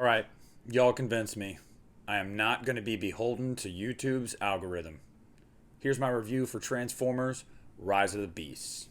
All right, y'all convinced me. I am not going to be beholden to YouTube's algorithm. Here's my review for Transformers Rise of the Beasts.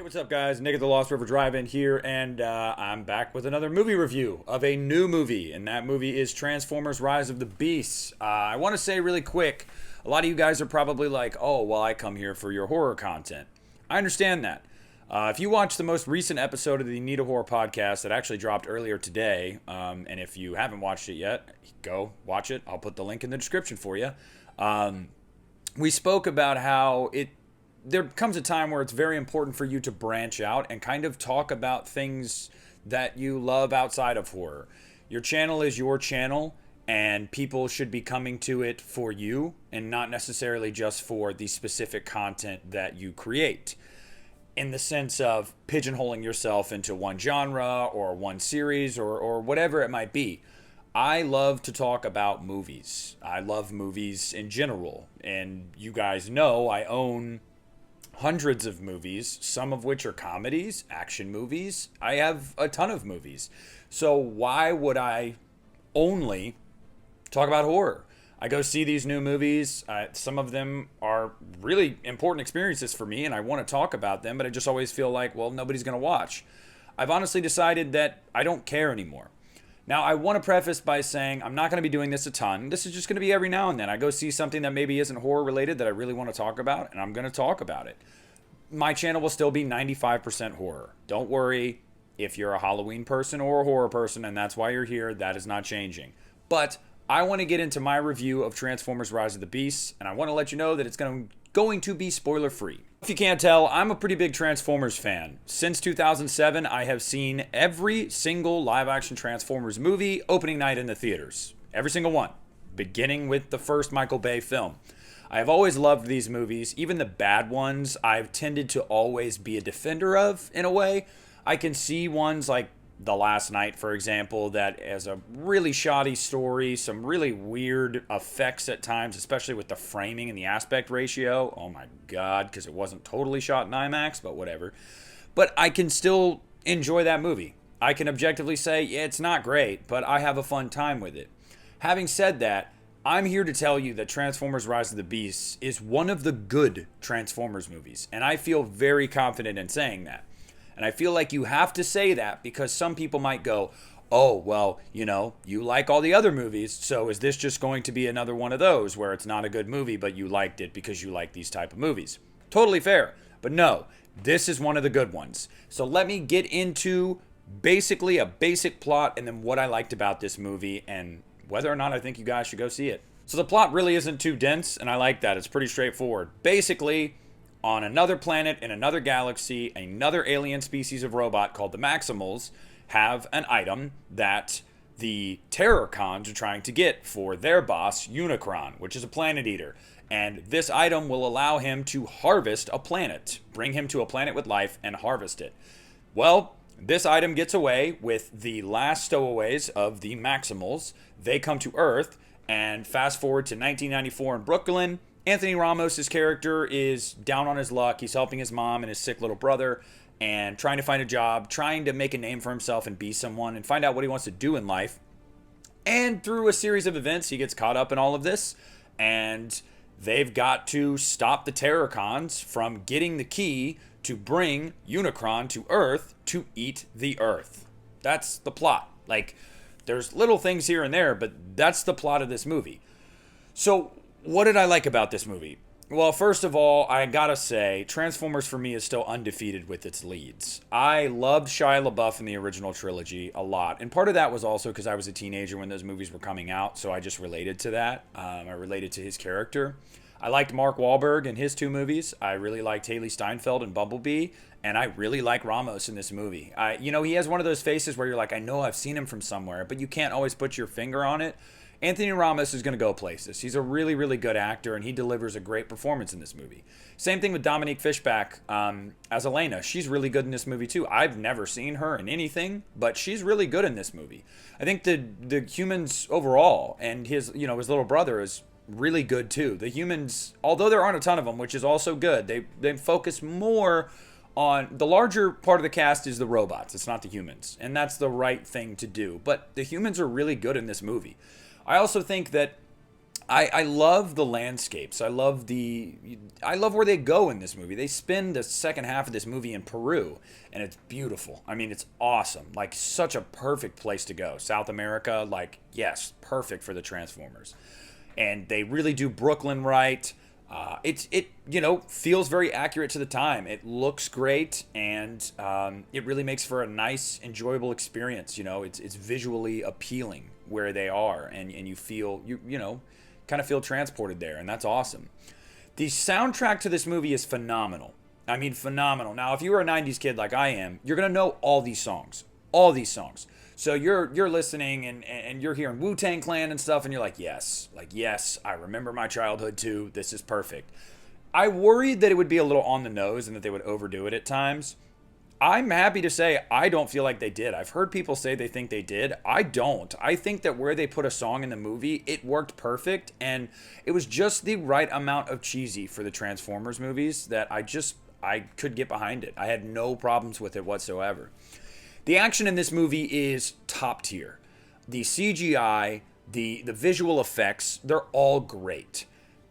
What's up, guys? Nick at the Lost River Drive-In here, and I'm back with another movie review of a new movie, and that movie is Transformers Rise of the Beasts. I want to say really quick, a lot of you guys are probably like, oh, well, I come here for your horror content. I understand that. If you watched the most recent episode of the Need a Horror podcast that actually dropped earlier today, and if you haven't watched it yet, go watch it. I'll put the link in the description for you. We spoke about how there comes a time where it's very important for you to branch out and kind of talk about things that you love outside of horror. Your channel is your channel, and people should be coming to it for you and not necessarily just for the specific content that you create. In the sense of pigeonholing yourself into one genre or one series or whatever it might be. I love to talk about movies. I love movies in general. And you guys know I own hundreds of movies, some of which are comedies, action movies. I have a ton of movies. So why would I only talk about horror? I go see these new movies. Some of them are really important experiences for me, and I want to talk about them, but I just always feel like, well, nobody's going to watch. I've honestly decided that I don't care anymore. Now, I want to preface by saying I'm not going to be doing this a ton. This is just going to be every now and then. I go see something that maybe isn't horror related that I really want to talk about, and I'm going to talk about it. My channel will still be 95% horror. Don't worry if you're a Halloween person or a horror person, and that's why you're here. That is not changing. But I want to get into my review of Transformers Rise of the Beasts, and I want to let you know that it's going to be spoiler free. If you can't tell, I'm a pretty big Transformers fan. Since 2007, I have seen every single live-action Transformers movie opening night in the theaters. Every single one, beginning with the first Michael Bay film. I have always loved these movies. Even the bad ones, I've tended to always be a defender of, in a way. I can see ones like The Last Night, for example, that has a really shoddy story, some really weird effects at times, especially with the framing and the aspect ratio. Oh my God, because it wasn't totally shot in IMAX, but whatever. But I can still enjoy that movie. I can objectively say, yeah, it's not great, but I have a fun time with it. Having said that, I'm here to tell you that Transformers Rise of the Beasts is one of the good Transformers movies, and I feel very confident in saying that. And I feel like you have to say that because some people might go, oh, well, you like all the other movies, so is this just going to be another one of those where it's not a good movie, but you liked it because you like these type of movies? Totally fair. But no, this is one of the good ones. So let me get into basically a basic plot and then what I liked about this movie and whether or not I think you guys should go see it. So the plot really isn't too dense, and I like that. It's pretty straightforward. Basically, on another planet in another galaxy, another alien species of robot called the Maximals have an item that the Terrorcons are trying to get for their boss, Unicron, which is a planet eater. And this item will allow him to harvest a planet, bring him to a planet with life and harvest it. Well, this item gets away with the last stowaways of the Maximals. They come to Earth, and fast forward to 1994 in Brooklyn. Anthony Ramos' character is down on his luck. He's helping his mom and his sick little brother and trying to find a job, trying to make a name for himself and be someone and find out what he wants to do in life. And through a series of events, he gets caught up in all of this, and they've got to stop the Terrorcons from getting the key to bring Unicron to Earth to eat the Earth. That's the plot. Like, there's little things here and there, but that's the plot of this movie. So, what did I like about this movie? Well, first of all, I gotta say, Transformers for me is still undefeated with its leads. I loved Shia LaBeouf in the original trilogy a lot, and part of that was also because I was a teenager when those movies were coming out, so I just related to that. I related to his character. I liked Mark Wahlberg in his two movies. I really liked Haley Steinfeld in Bumblebee, and I really like Ramos in this movie. He has one of those faces where you're like, I know I've seen him from somewhere, but you can't always put your finger on it. Anthony Ramos is going to go places. He's a really, really good actor, and he delivers a great performance in this movie. Same thing with Dominique Fishback as Elena. She's really good in this movie too. I've never seen her in anything, but she's really good in this movie. I think the humans overall, and his little brother is really good too. The humans, although there aren't a ton of them, which is also good, they focus more on the larger part of the cast is the robots. It's not the humans, and that's the right thing to do. But the humans are really good in this movie. I also think that I love the landscapes. I love where they go in this movie. They spend the second half of this movie in Peru, and it's beautiful. I mean, it's awesome. Like, such a perfect place to go. South America, like, yes, perfect for the Transformers. And they really do Brooklyn right. It feels very accurate to the time. It looks great, and it really makes for a nice, enjoyable experience. It's visually appealing where they are, and you feel kind of feel transported there, and that's awesome. The soundtrack to this movie is phenomenal. I mean, phenomenal. Now, if you were a 90s kid like I am, you're going to know all these songs. So you're listening and you're hearing Wu-Tang Clan and stuff, and you're like, yes, I remember my childhood too. This is perfect. I worried that it would be a little on the nose and that they would overdo it at times. I'm happy to say I don't feel like they did. I've heard people say they think they did. I don't. I think that where they put a song in the movie, it worked perfect, and it was just the right amount of cheesy for the Transformers movies that I could get behind it. I had no problems with it whatsoever. The action in this movie is top tier. The CGI, the visual effects, they're all great.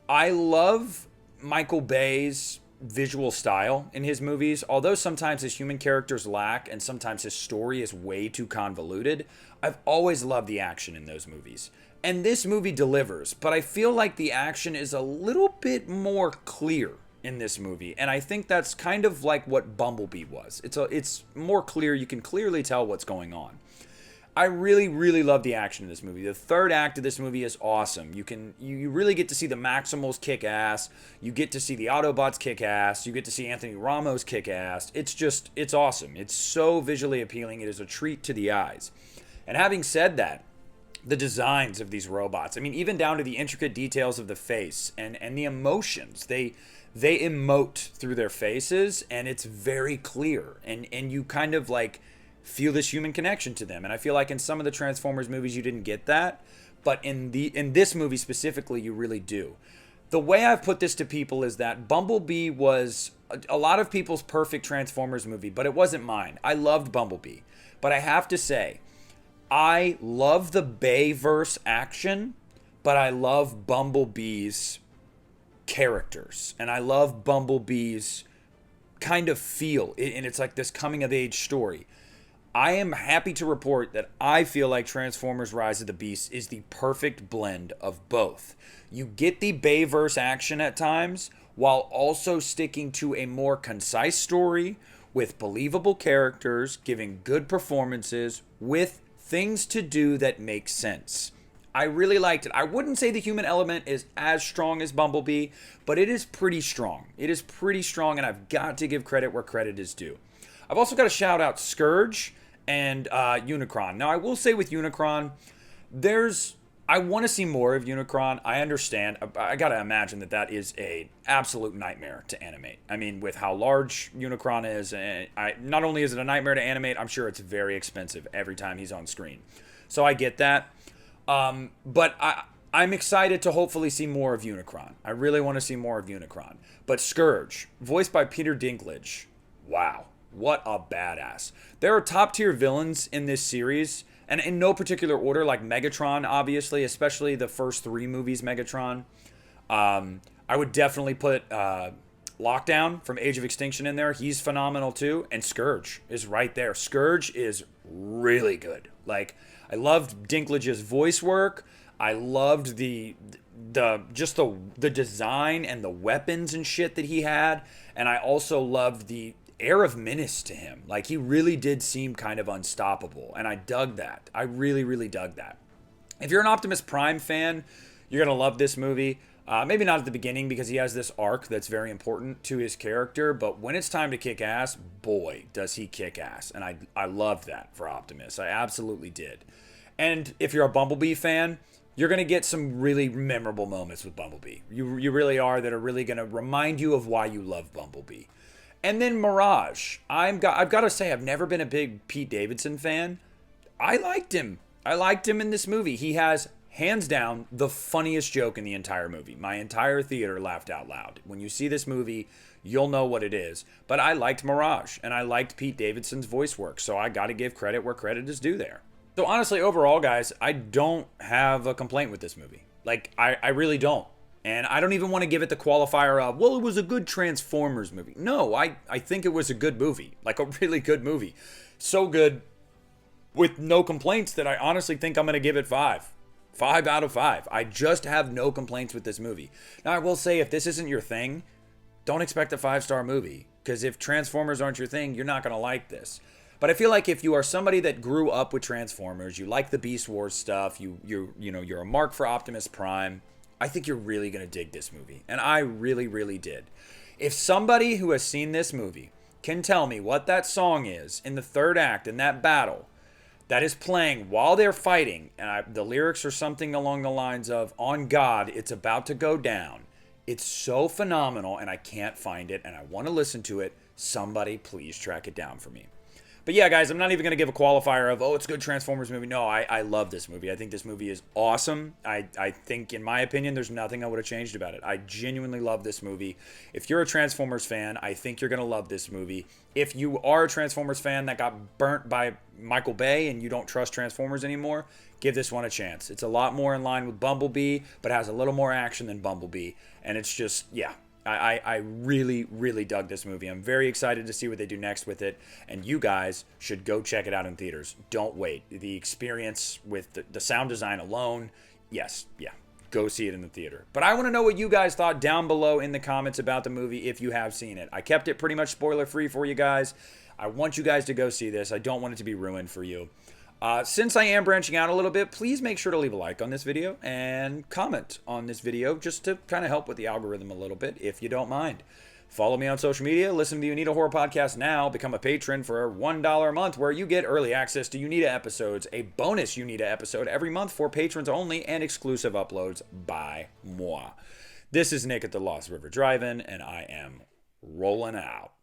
I love Michael Bay's visual style in his movies. Although sometimes his human characters lack and sometimes his story is way too convoluted, I've always loved the action in those movies. And this movie delivers, but I feel like the action is a little bit more clear in this movie, and I think that's kind of like what Bumblebee was. It's more clear. You can clearly tell what's going on. I really, really love the action in this movie. The third act of this movie is awesome. You really get to see the Maximals kick ass. You get to see the Autobots kick ass. You get to see Anthony Ramos kick ass. It's awesome. It's so visually appealing. It is a treat to the eyes. And having said that, the designs of these robots, I mean, even down to the intricate details of the face and the emotions, they emote through their faces, and it's very clear, and you kind of like feel this human connection to them. And I feel like in some of the Transformers movies you didn't get that, but in this movie specifically you really do. The way I've put this to people is that Bumblebee was a lot of people's perfect Transformers movie, but it wasn't mine. I loved Bumblebee, but I have to say I love the Bayverse action, but I love Bumblebee's characters, and I love Bumblebee's kind of feel, and it's like this coming of age story. I am happy to report that I feel like Transformers Rise of the Beast is the perfect blend of both. You get the Bayverse action at times while also sticking to a more concise story with believable characters, giving good performances with things to do that make sense. I really liked it. I wouldn't say the human element is as strong as Bumblebee, but it is pretty strong. It is pretty strong, and I've got to give credit where credit is due. I've also got to shout out Scourge and Unicron. Now, I will say with Unicron, I want to see more of Unicron. I understand. I got to imagine that is a absolute nightmare to animate. I mean, with how large Unicron is, and not only is it a nightmare to animate, I'm sure it's very expensive every time he's on screen. So I get that. But I'm excited to hopefully see more of Unicron. I really want to see more of Unicron. But Scourge, voiced by Peter Dinklage, wow, what a badass. There are top tier villains in this series, and in no particular order, like Megatron, obviously, especially the first 3 movies, Megatron. I would definitely put Lockdown from Age of Extinction in there. He's phenomenal too. And Scourge is right there. Scourge is really good. Like, I loved Dinklage's voice work. I loved the design and the weapons and shit that he had. And I also loved the air of menace to him. Like, he really did seem kind of unstoppable. And I dug that. I really, really dug that. If you're an Optimus Prime fan, you're going to love this movie. Maybe not at the beginning because he has this arc that's very important to his character, but when it's time to kick ass, boy, does he kick ass. And I loved that for Optimus. I absolutely did. And if you're a Bumblebee fan, you're going to get some really memorable moments with Bumblebee. You really are, that are really going to remind you of why you love Bumblebee. And then Mirage. I've got to say, I've never been a big Pete Davidson fan. I liked him. I liked him in this movie. He has, hands down, the funniest joke in the entire movie. My entire theater laughed out loud. When you see this movie, you'll know what it is. But I liked Mirage, and I liked Pete Davidson's voice work, so I got to give credit where credit is due there. So honestly, overall, guys, I don't have a complaint with this movie. Like, I really don't. And I don't even want to give it the qualifier of, well, it was a good Transformers movie. No, I think it was a good movie. Like, a really good movie. So good, with no complaints, that I honestly think I'm going to give it 5. 5 out of 5. I just have no complaints with this movie. Now, I will say, if this isn't your thing, don't expect a 5-star movie. Because if Transformers aren't your thing, you're not going to like this. But I feel like if you are somebody that grew up with Transformers, you like the Beast Wars stuff, you're a mark for Optimus Prime, I think you're really going to dig this movie. And I really, really did. If somebody who has seen this movie can tell me what that song is in the third act, in that battle, that is playing while they're fighting, and the lyrics are something along the lines of, "On God, it's about to go down. It's so phenomenal, and I can't find it, and I want to listen to it. Somebody please track it down for me." But yeah, guys, I'm not even going to give a qualifier of, oh, it's a good Transformers movie. No, I love this movie. I think this movie is awesome. I think, in my opinion, there's nothing I would have changed about it. I genuinely love this movie. If you're a Transformers fan, I think you're going to love this movie. If you are a Transformers fan that got burnt by Michael Bay and you don't trust Transformers anymore, give this one a chance. It's a lot more in line with Bumblebee, but has a little more action than Bumblebee. And it's just, yeah. I really, really dug this movie. I'm very excited to see what they do next with it. And you guys should go check it out in theaters. Don't wait. The experience with the sound design alone, yes, yeah, go see it in the theater. But I want to know what you guys thought down below in the comments about the movie if you have seen it. I kept it pretty much spoiler-free for you guys. I want you guys to go see this. I don't want it to be ruined for you. Since I am branching out a little bit, please make sure to leave a like on this video and comment on this video just to kind of help with the algorithm a little bit, if you don't mind. Follow me on social media, listen to the Unita Horror Podcast now, become a patron for $1 a month, where you get early access to Unita episodes, a bonus Unita episode every month for patrons only, and exclusive uploads by moi. This is Nick at the Lost River Drive-In, and I am rolling out.